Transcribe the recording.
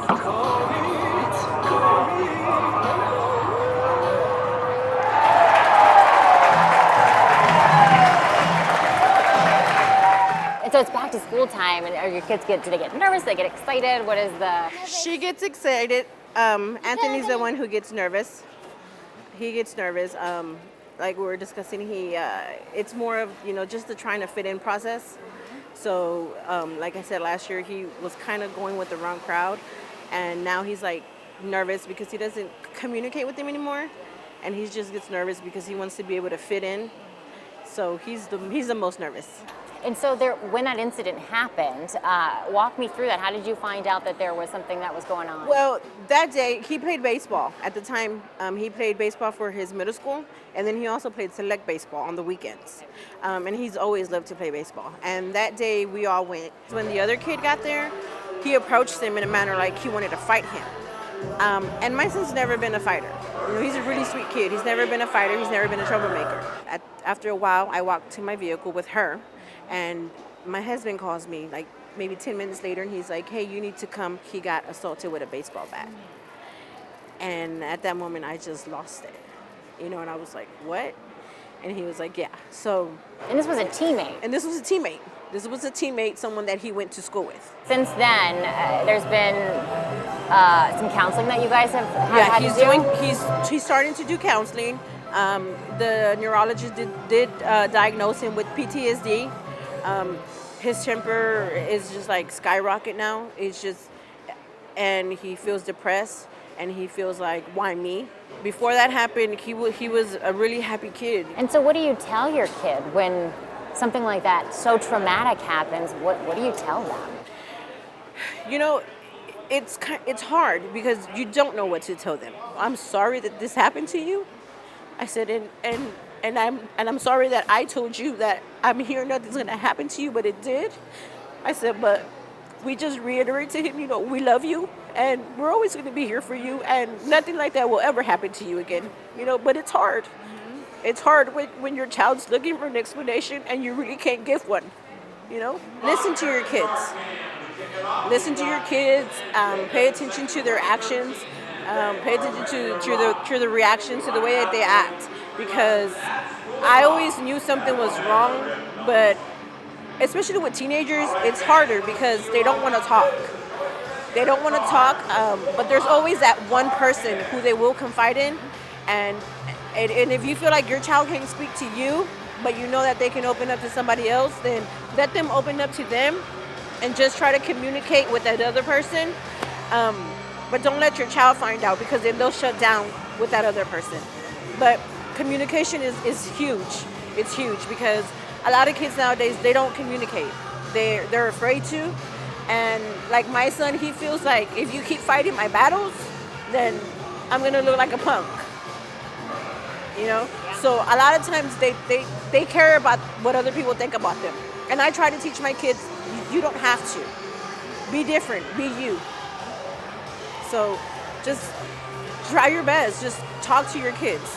And so it's back to school time, and are your kids do they get nervous? They get excited? What is the? She gets excited. Anthony's the one who gets nervous. He gets nervous. Like we were discussing, it's more of just the trying to fit in process. So like I said, last year he was kind of going with the wrong crowd, and now he's like nervous because he doesn't communicate with them anymore, and he just gets nervous because he wants to be able to fit in. So he's the most nervous. And so when that incident happened, walk me through that. How did you find out that there was something that was going on? Well, that day he played baseball. At the time, he played baseball for his middle school, and then he also played select baseball on the weekends. And he's always loved to play baseball. And that day we all went. When the other kid got there, he approached him in a manner like he wanted to fight him. And my son's never been a fighter. He's a really sweet kid. He's never been a fighter. He's never been a troublemaker. After a while, I walked to my vehicle with her. And my husband calls me like maybe 10 minutes later, and he's like, hey, you need to come. He got assaulted with a baseball bat. And at that moment, I just lost it. And I was like, what? And he was like, yeah. And this was a teammate. This was a teammate, someone that he went to school with. Since then, there's been some counseling that you guys have had to do? He's starting to do counseling. The neurologist did diagnose him with PTSD. His temper is just like skyrocket now. And he feels depressed, and he feels like, why me? Before that happened, he was a really happy kid. And so what do you tell your kid when something like that so traumatic happens? What do you tell them? It's hard because you don't know what to tell them. I'm sorry that this happened to you. I said, and I'm sorry that I told you that I'm here, nothing's gonna happen to you, but it did. I said, but we just reiterate to him, we love you, and we're always gonna be here for you, and nothing like that will ever happen to you again. But it's hard. Mm-hmm. It's hard when your child's looking for an explanation and you really can't give one. Listen to your kids. Listen to your kids. Pay attention to their actions. Pay attention to the reactions, to the way that they act, because I always knew something was wrong, but especially with teenagers, it's harder because they don't want to talk. But there's always that one person who they will confide in, and if you feel like your child can't speak to you, but you know that they can open up to somebody else, then let them open up to them and just try to communicate with that other person. But don't let your child find out, because then they'll shut down with that other person. But communication is huge. It's huge because a lot of kids nowadays, they don't communicate. They're afraid to. And like my son, he feels like if you keep fighting my battles, then I'm going to look like a punk. So a lot of times they care about what other people think about them. And I try to teach my kids, you don't have to. Be different. Be you. So just try your best. Just talk to your kids.